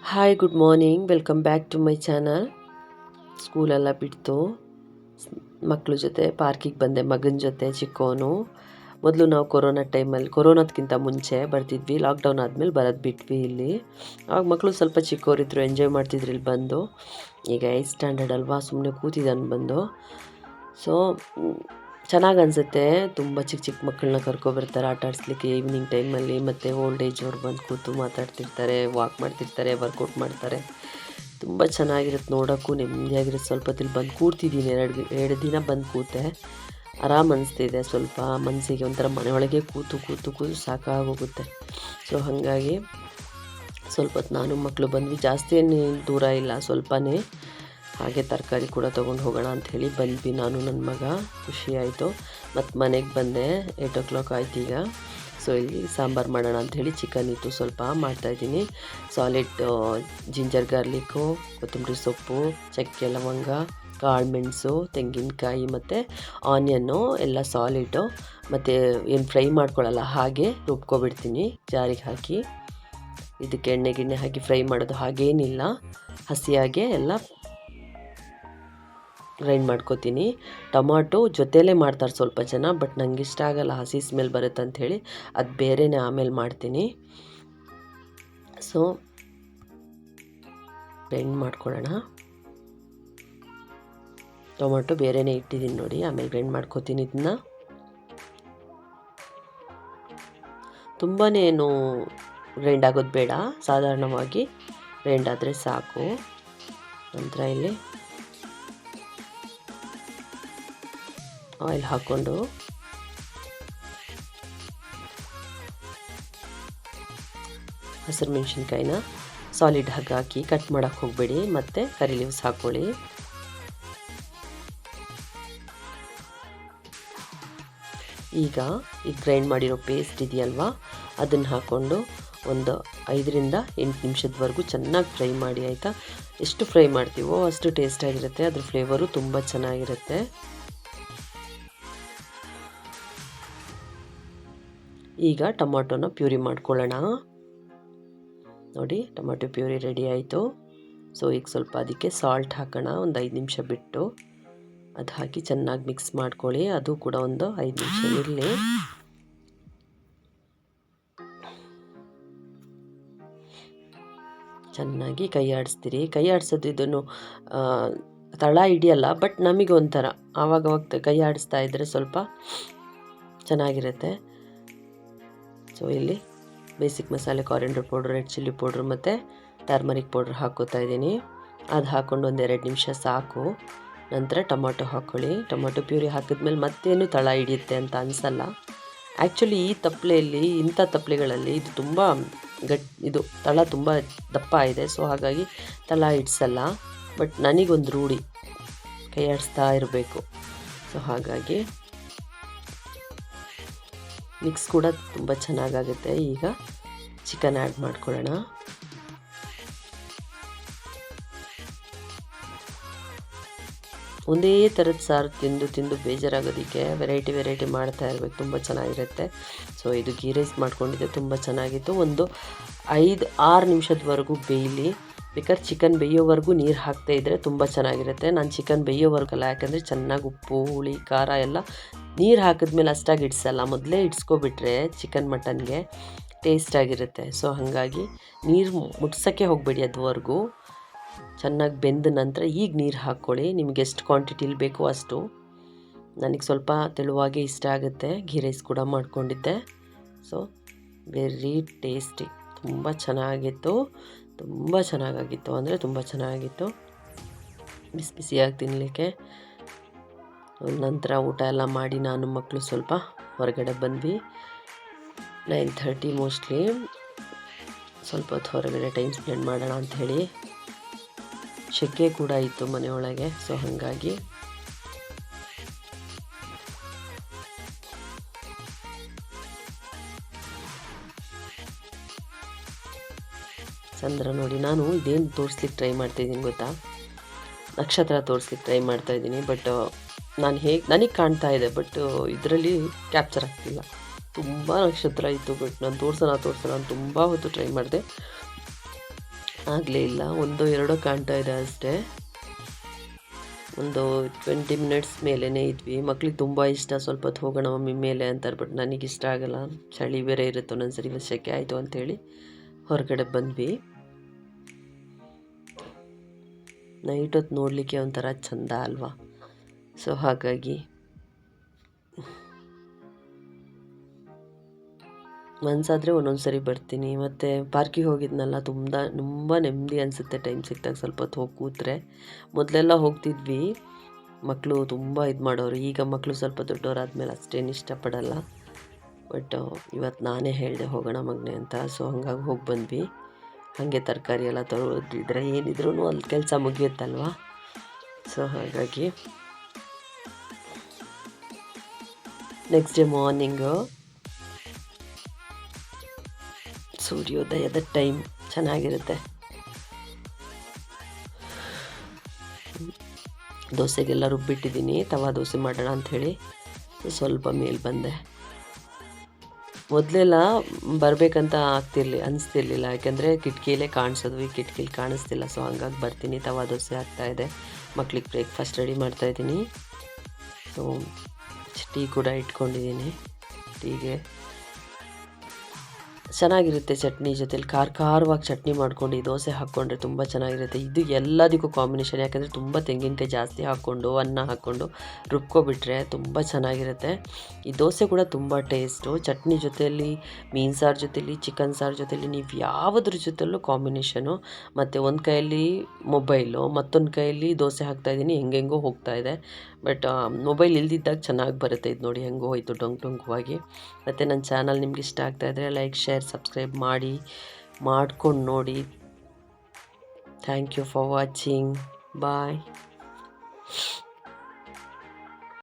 Hi good morning, welcome back to my channel. ಸ್ಕೂಲೆಲ್ಲ ಬಿಡ್ತು, ಮಕ್ಕಳ ಜೊತೆ ಪಾರ್ಕಿಗೆ ಬಂದೆ, ಮಗನ ಜೊತೆ. ಚಿಕ್ಕವನು ಮೊದಲು ನಾವು ಕೊರೋನಾದಕ್ಕಿಂತ ಮುಂಚೆ ಬರ್ತಿದ್ವಿ, ಲಾಕ್ಡೌನ್ ಆದಮೇಲೆ ಬರೋದು ಬಿಟ್ವಿ ಇಲ್ಲಿ. ಆವಾಗ ಮಕ್ಕಳು ಸ್ವಲ್ಪ ಚಿಕ್ಕವರಿದ್ದರು, ಎಂಜಾಯ್ ಮಾಡ್ತಿದ್ರು ಇಲ್ಲಿ ಬಂದು. ಈಗ 8th ಸ್ಟ್ಯಾಂಡರ್ಡ್ ಅಲ್ವಾ, ಸುಮ್ಮನೆ ಕೂತಿದ್ದಾನೆ ಬಂದು. ಸೊ ಚೆನ್ನಾಗಿ ಅನಿಸುತ್ತೆ, ತುಂಬ ಚಿಕ್ಕ ಚಿಕ್ಕ ಮಕ್ಕಳನ್ನ ಕರ್ಕೊಬರ್ತಾರೆ ಆಟ ಆಡಿಸ್ಲಿಕ್ಕೆ ಈವ್ನಿಂಗ್ ಟೈಮಲ್ಲಿ. ಮತ್ತು ಓಲ್ಡ್ ಏಜ್ ಅವ್ರು ಬಂದು ಕೂತು ಮಾತಾಡ್ತಿರ್ತಾರೆ, ವಾಕ್ ಮಾಡ್ತಿರ್ತಾರೆ, ವರ್ಕೌಟ್ ಮಾಡ್ತಾರೆ. ತುಂಬ ಚೆನ್ನಾಗಿರುತ್ತೆ ನೋಡೋಕ್ಕೂ, ನೆಮ್ಮದಿಯಾಗಿರುತ್ತೆ. ಸ್ವಲ್ಪ ಹೊತ್ತಿಲ್ಲಿ ಬಂದು ಕೂರ್ತಿದ್ದೀನಿ, ಎರಡು ದಿನ ಬಂದು ಕೂತೆ. ಆರಾಮ್ ಅನಿಸ್ತಿದೆ, ಸ್ವಲ್ಪ ಮನಸ್ಸಿಗೆ ಒಂಥರ ಮನೆಯೊಳಗೆ ಕೂತು ಕೂತು ಕೂತು ಸಾಕಾಗೋಗುತ್ತೆ. ಸೊ ಹಾಗಾಗಿ ಸ್ವಲ್ಪ ಹೊತ್ತು ನಾನು ಮಕ್ಕಳು ಬಂದ್ವಿ, ಜಾಸ್ತಿ ಏನು ದೂರ ಇಲ್ಲ, ಸ್ವಲ್ಪನೇ. ಹಾಗೆ ತರಕಾರಿ ಕೂಡ ತೊಗೊಂಡು ಹೋಗೋಣ ಅಂಥೇಳಿ ಬಂದ್ವಿ, ನಾನು ನನ್ನ ಮಗ. ಖುಷಿ ಆಯಿತು. ಮತ್ತು ಮನೆಗೆ ಬಂದೆ, 8 o'clock ಆಯ್ತು ಈಗ. ಸೊ ಇಲ್ಲಿ ಸಾಂಬಾರು ಮಾಡೋಣ ಅಂಥೇಳಿ ಚಿಕನ್ ಇತ್ತು, ಸ್ವಲ್ಪ ಮಾಡ್ತಾಯಿದ್ದೀನಿ. ಸಾಲಿಡ್ ಜಿಂಜರ್ ಗಾರ್ಲಿಕ್ಕು, ಕೊತ್ತಂಬರಿ ಸೊಪ್ಪು, ಚಕ್ಕೆ ಲವಂಗ, ಕಾಳು ಮೆಣಸು, ತೆಂಗಿನಕಾಯಿ ಮತ್ತು ಆನಿಯನ್ನು ಎಲ್ಲ ಸಾಲಿಡ್ಡು. ಮತ್ತು ಏನು ಫ್ರೈ ಮಾಡ್ಕೊಳ್ಳಲ್ಲ, ಹಾಗೆ ರುಬ್ಕೊಬಿಡ್ತೀನಿ ಜಾರಿಗೆ ಹಾಕಿ. ಇದಕ್ಕೆ ಎಣ್ಣೆ ಗಿಣ್ಣೆ ಹಾಕಿ ಫ್ರೈ ಮಾಡೋದು ಹಾಗೇನಿಲ್ಲ, ಹಸಿಯಾಗೆ ಎಲ್ಲ ಗ್ರೈಂಡ್ ಮಾಡ್ಕೋತೀನಿ. ಟೊಮಾಟೊ ಜೊತೆಲೇ ಮಾಡ್ತಾರೆ ಸ್ವಲ್ಪ ಜನ, ಬಟ್ ನನಗೆ ಇಷ್ಟ ಆಗಲ್ಲ, ಹಸಿ ಸ್ಮೆಲ್ ಬರುತ್ತೆ ಅಂಥೇಳಿ ಅದು ಬೇರೆನೇ ಆಮೇಲೆ ಮಾಡ್ತೀನಿ. ಸೊ ಗ್ರೈಂಡ್ ಮಾಡ್ಕೊಳ್ಳೋಣ. ಟೊಮಾಟೊ ಬೇರೆನೇ ಇಟ್ಟಿದ್ದೀನಿ ನೋಡಿ, ಆಮೇಲೆ ಗ್ರೈಂಡ್ ಮಾಡ್ಕೋತೀನಿ. ಇದನ್ನ ತುಂಬಾ ಏನು ಗ್ರೈಂಡ್ ಆಗೋದು ಬೇಡ, ಸಾಧಾರಣವಾಗಿ ಗ್ರೈಂಡ್ ಆದರೆ ಸಾಕು. ನಂತರ ಇಲ್ಲಿ ಆಯಿಲ್ ಹಾಕ್ಕೊಂಡು ಹಸಿರು ಮೆಣಸಿನ್ಕಾಯಿನ ಸಾಲಿಡ್ ಹಾಕಿ ಕಟ್ ಮಾಡೋಕ್ಕೆ ಹೋಗಬೇಡಿ, ಮತ್ತು ಕರಿ ಲೀವ್ಸ್ ಹಾಕ್ಕೊಳ್ಳಿ. ಈಗ ಈ ಗ್ರೈಂಡ್ ಮಾಡಿರೋ ಪೇಸ್ಟ್ ಇದೆಯಲ್ವಾ, ಅದನ್ನು ಹಾಕ್ಕೊಂಡು ಒಂದು 5ರಿಂದ 8 ನಿಮಿಷದವರೆಗೂ ಚೆನ್ನಾಗಿ ಫ್ರೈ ಮಾಡಿ, ಆಯಿತಾ. ಎಷ್ಟು ಫ್ರೈ ಮಾಡ್ತೀವೋ ಅಷ್ಟು ಟೇಸ್ಟಾಗಿರುತ್ತೆ, ಅದ್ರ ಫ್ಲೇವರು ತುಂಬ ಚೆನ್ನಾಗಿರುತ್ತೆ. ಈಗ ಟೊಮಾಟೊನ ಪ್ಯೂರಿ ಮಾಡ್ಕೊಳ್ಳೋಣ. ನೋಡಿ, ಟೊಮಾಟೊ ಪ್ಯೂರಿ ರೆಡಿ ಆಯಿತು. ಸೊ ಈಗ ಸ್ವಲ್ಪ ಅದಕ್ಕೆ ಸಾಲ್ಟ್ ಹಾಕೋಣ, ಒಂದು 5 ನಿಮಿಷ ಬಿಟ್ಟು. ಅದು ಹಾಕಿ ಚೆನ್ನಾಗಿ ಮಿಕ್ಸ್ ಮಾಡ್ಕೊಳ್ಳಿ, ಅದು ಕೂಡ ಒಂದು 5 ನಿಮಿಷ ಇರಲಿ. ಚೆನ್ನಾಗಿ ಕೈ ಆಡಿಸ್ತೀರಿ, ಕೈ ಆಡಿಸೋದು ಇದನ್ನು ತಳ ಹಿಡಿಯಲ್ಲ, ಬಟ್ ನಮಗೆ ಒಂಥರ ಆವಾಗವಾಗ ಕೈ ಆಡಿಸ್ತಾ ಇದ್ದರೆ ಸ್ವಲ್ಪ ಚೆನ್ನಾಗಿರುತ್ತೆ. ಸೊ ಇಲ್ಲಿ ಬೇಸಿಕ್ ಮಸಾಲೆ, ಕಾರಿಯಂಡರ್ ಪೌಡ್ರ್, ರೆಡ್ ಚಿಲ್ಲಿ ಪೌಡ್ರ್ ಮತ್ತು ಟರ್ಮರಿಕ್ ಪೌಡ್ರ್ ಹಾಕ್ಕೋತಾ ಇದ್ದೀನಿ. ಅದು ಹಾಕ್ಕೊಂಡು ಒಂದು 2 ನಿಮಿಷ ಸಾಕು. ನಂತರ ಟೊಮಾಟೊ ಹಾಕ್ಕೊಳ್ಳಿ. ಟೊಮಾಟೊ ಪ್ಯೂರಿ ಹಾಕಿದ್ಮೇಲೆ ಮತ್ತೇನು ತಳ ಹಿಡಿಯುತ್ತೆ ಅಂತ ಅನಿಸಲ್ಲ. ಆ್ಯಕ್ಚುಲಿ ಈ ತಪ್ಪಲೆಯಲ್ಲಿ, ಇಂಥ ತಪ್ಪಲೆಗಳಲ್ಲಿ ಇದು ತುಂಬ ಇದು ತಳ ತುಂಬ ದಪ್ಪ ಇದೆ, ಸೊ ಹಾಗಾಗಿ ತಳ ಹಿಡ್ಸಲ್ಲ. ಬಟ್ ನನಗೊಂದು ರೂಢಿ, ಕೈ ಆಡಿಸ್ತಾ ಇರಬೇಕು. ಸೊ ಹಾಗಾಗಿ ಮಿಕ್ಸ್ ಕೂಡ ತುಂಬ ಚೆನ್ನಾಗಾಗುತ್ತೆ. ಈಗ ಚಿಕನ್ ಆ್ಯಡ್ ಮಾಡ್ಕೊಳ್ಳೋಣ. ಒಂದೇ ಥರದ ಸಾರು ತಿಂದು ಬೇಜಾರಾಗೋದಕ್ಕೆ ವೆರೈಟಿ ಮಾಡ್ತಾ ಇರಬೇಕು, ತುಂಬ ಚೆನ್ನಾಗಿರುತ್ತೆ. ಸೊ ಇದು ಗೀ ರೈಸ್ ಮಾಡ್ಕೊಂಡಿದ್ದೆ, ತುಂಬ ಚೆನ್ನಾಗಿತ್ತು. ಒಂದು 5-6 ನಿಮಿಷದವರೆಗೂ ಬೇಯಲಿ. ಬೇಕಾದ್ರೆ ಚಿಕನ್ ಬೇಯೋವರೆಗೂ ನೀರು ಹಾಕ್ತಾ ಇದ್ದರೆ ತುಂಬ ಚೆನ್ನಾಗಿರುತ್ತೆ. ನಾನು ಚಿಕನ್ ಬೇಯೋವರೆಗಲ್ಲ, ಯಾಕಂದರೆ ಚೆನ್ನಾಗಿ ಉಪ್ಪು, ಹುಳಿ, ಖಾರ ಎಲ್ಲ ನೀರು ಹಾಕಿದ್ಮೇಲೆ ಅಷ್ಟಾಗಿ ಇಡ್ಸಲ್ಲ, ಮೊದಲೇ ಇಡ್ಸ್ಕೊಬಿಟ್ರೆ ಚಿಕನ್ ಮಟನ್ಗೆ ಟೇಸ್ಟಾಗಿರುತ್ತೆ. ಸೊ ಹಾಗಾಗಿ ನೀರು ಮುಟ್ಸೋಕ್ಕೆ ಹೋಗಬೇಡಿ, ಅದುವರೆಗೂ ಚೆನ್ನಾಗಿ ಬೆಂದ ನಂತರ ಈಗ ನೀರು ಹಾಕ್ಕೊಳ್ಳಿ, ನಿಮಗೆ ಎಷ್ಟು ಕ್ವಾಂಟಿಟಿಲಿ ಬೇಕೋ ಅಷ್ಟು. ನನಗೆ ಸ್ವಲ್ಪ ತೆಳುವಾಗೇ ಇಷ್ಟ ಆಗುತ್ತೆ. ಗೀ ರೈಸ್ ಕೂಡ ಮಾಡ್ಕೊಂಡಿದ್ದೆ. ಸೊ ವೆರಿ ಟೇಸ್ಟಿ, ತುಂಬ ಚೆನ್ನಾಗಿತ್ತು, ತುಂಬ ಚೆನ್ನಾಗಾಗಿತ್ತು, ಅಂದರೆ ತುಂಬ ಚೆನ್ನಾಗಿತ್ತು, ಬಿಸಿ ಬಿಸಿಯಾಗಿ ತಿನ್ನಲಿಕ್ಕೆ. ನಂತರ ಊಟ ಎಲ್ಲ ಮಾಡಿ ನಾನು ಮಕ್ಕಳು ಸ್ವಲ್ಪ ಹೊರಗಡೆ ಬಂದ್ವಿ. 9:30 ಮೋಸ್ಟ್ಲಿ. ಸ್ವಲ್ಪ ಹೊತ್ತು ಹೊರಗಡೆ ಟೈಮ್ ಸ್ಪೆಂಡ್ ಮಾಡೋಣ ಅಂಥೇಳಿ. ಸೆಕೆ ಕೂಡ ಇತ್ತು ಮನೆಯೊಳಗೆ, ಸೊ ಹಾಗಾಗಿ ಚಂದ್ರ ನೋಡಿ, ನಾನು ಇದೇನು ತೋರಿಸ್ಲಿಕ್ಕೆ ಟ್ರೈ ಮಾಡ್ತಾಯಿದ್ದೀನಿ ಗೊತ್ತಾ, ನಕ್ಷತ್ರ ತೋರಿಸ್ಲಿಕ್ಕೆ ಟ್ರೈ ಮಾಡ್ತಾಯಿದ್ದೀನಿ. ಬಟ್ ನನಗೆ ಕಾಣ್ತಾ ಇದೆ, ಬಟ್ ಇದರಲ್ಲಿ ಕ್ಯಾಪ್ಚರ್ ಆಗ್ತಿಲ್ಲ. ತುಂಬ ನಕ್ಷತ್ರ ಇತ್ತು, ಬಟ್ ನಾನು ತೋರಿಸೋಣ ಅಂತ ತುಂಬ ಹೊತ್ತು ಟ್ರೈ ಮಾಡಿದೆ. ಆಗಲೇ ಇಲ್ಲ, ಒಂದೋ ಎರಡೋ ಕಾಣ್ತಾ ಇದೆ ಅಷ್ಟೇ. ಒಂದು 20 ಮಿನಿಟ್ಸ್ ಮೇಲೇ ಇದ್ವಿ. ಮಕ್ಳಿಗೆ ತುಂಬ ಇಷ್ಟ, ಸ್ವಲ್ಪ ಹೊತ್ತು ಹೋಗೋಣ ಮಮ್ಮಿ ಮೇಲೆ ಅಂತಾರೆ. ಬಟ್ ನನಗಿಷ್ಟ ಆಗಲ್ಲ, ಚಳಿ ಬೇರೆ ಇರುತ್ತೆ ಒಂದೊಂದ್ಸರಿ. ಇವತ್ತು ಸೆಕೆ ಆಯಿತು ಅಂಥೇಳಿ ಹೊರಗಡೆ ಬಂದ್ವಿ. ನೈಟ್ ಹೊತ್ತು ನೋಡಲಿಕ್ಕೆ ಒಂಥರ ಚಂದ ಅಲ್ವಾ. ಸೊ ಹಾಗಾಗಿ ಮನಸ್ಸಾದರೆ ಒಂದೊಂದು ಸರಿ ಬರ್ತೀನಿ. ಮತ್ತು ಪಾರ್ಕಿಗೆ ಹೋಗಿದ್ನಲ್ಲ, ತುಂಬ ನೆಮ್ಮದಿ ಅನಿಸುತ್ತೆ ಟೈಮ್ ಸಿಕ್ಕಿದಾಗ ಸ್ವಲ್ಪ ಹೊತ್ತು ಹೋಗಿ ಕೂತ್ರೆ. ಮೊದಲೆಲ್ಲ ಹೋಗ್ತಿದ್ವಿ, ಮಕ್ಕಳು ತುಂಬ ಇದು ಮಾಡೋರು. ಈಗ ಮಕ್ಕಳು ಸ್ವಲ್ಪ ದೊಡ್ಡವರಾದ್ಮೇಲೆ ಅಷ್ಟೇನು ಇಷ್ಟಪಡಲ್ಲ. ಬಟ್ ಇವತ್ತು ನಾನೇ ಹೇಳಿದೆ ಹೋಗೋಣ ಮಗನೆ ಅಂತ. ಸೊ ಹಂಗಾಗಿ ಹೋಗಿ ಬಂದ್ವಿ. ಹಾಗೆ ತರಕಾರಿ ಎಲ್ಲ ತರೋದಿದ್ರೆ ಏನಿದ್ರೂ ಅಲ್ಲಿ ಕೆಲಸ ಮುಗಿಯುತ್ತಲ್ವ. ಸೊ ಹಾಗಾಗಿ ನೆಕ್ಸ್ಟ್ ಡೇ ಮಾರ್ನಿಂಗು ಸೂರ್ಯೋದಯದ ಟೈಮ್ ಚೆನ್ನಾಗಿರುತ್ತೆ. ದೋಸೆಗೆಲ್ಲ ರುಬ್ಬಿಟ್ಟಿದ್ದೀನಿ, ತವಾ ದೋಸೆ ಮಾಡೋಣ ಅಂಥೇಳಿ ಸ್ವಲ್ಪ ಮೇಲೆ ಬಂದೆ. ಮೊದಲೆಲ್ಲ ಬರಬೇಕಂತ ಅನಿಸ್ತಿರ್ಲಿಲ್ಲ, ಯಾಕೆಂದರೆ ಕಿಟಕಿಯಲ್ಲೇ ಕಾಣಿಸೋದು, ಈ ಕಿಟಕಿಲಿ ಕಾಣಿಸ್ತಿಲ್ಲ. ಸೊ ಹಂಗಾಗಿ ಬರ್ತೀನಿ. ತವಾ ದೋಸೆ ಆಗ್ತಾಯಿದೆ, ಮಕ್ಳಿಗೆ ಬ್ರೇಕ್ಫಾಸ್ಟ್ ರೆಡಿ ಮಾಡ್ತಾಯಿದ್ದೀನಿ. ಸೊ ಟೀ ಕೂಡ ಇಟ್ಕೊಂಡಿದ್ದೀನಿ. ಟೀಗೆ ಚೆನ್ನಾಗಿರುತ್ತೆ ಚಟ್ನಿ ಜೊತೆಲಿ, ಖಾರವಾಗಿ ಚಟ್ನಿ ಮಾಡ್ಕೊಂಡು ಈ ದೋಸೆ ಹಾಕ್ಕೊಂಡ್ರೆ ತುಂಬ ಚೆನ್ನಾಗಿರುತ್ತೆ. ಇದು ಎಲ್ಲದಕ್ಕೂ ಕಾಂಬಿನೇಷನ್, ಯಾಕಂದರೆ ತುಂಬ ತೆಂಗಿನಕಾಯಿ ಜಾಸ್ತಿ ಹಾಕ್ಕೊಂಡು ಅನ್ನ ಹಾಕ್ಕೊಂಡು ರುಬ್ಕೊಬಿಟ್ರೆ ತುಂಬ ಚೆನ್ನಾಗಿರುತ್ತೆ. ಈ ದೋಸೆ ಕೂಡ ತುಂಬ ಟೇಸ್ಟು. ಚಟ್ನಿ ಜೊತೆಯಲ್ಲಿ, ಮೀನು ಸಾರು ಜೊತೆಲಿ, ಚಿಕನ್ ಸಾರು ಜೊತೆಲಿ, ನೀವು ಯಾವುದ್ರ ಜೊತೆಲೂ ಕಾಂಬಿನೇಷನು. ಮತ್ತು ಒಂದು ಕೈಯಲ್ಲಿ ಮೊಬೈಲು, ಮತ್ತೊಂದು ಕೈಯಲ್ಲಿ ದೋಸೆ ಹಾಕ್ತಾಯಿದ್ದೀನಿ, ಹೆಂಗೆಂಗೋ ಹೋಗ್ತಾಯಿದೆ. ಬಟ್ ಮೊಬೈಲ್ ಇಲ್ದಿದ್ದಾಗ ಚೆನ್ನಾಗಿ ಬರುತ್ತೆ. ಇದು ನೋಡಿ ಹೆಂಗೋ ಹೋಯ್ತು ಡೊಂಕವಾಗಿ. ಮತ್ತು ನನ್ನ ಚಾನಲ್ ನಿಮ್ಗೆ ಇಷ್ಟ ಆಗ್ತಾಯಿದ್ರೆ ಲೈಕ್, ಶೇರ್, ಸಬ್ಸ್ಕ್ರೈಬ್ ಮಾಡ್ಕೊಂಡು ನೋಡಿ. Thank you for watching. Bye.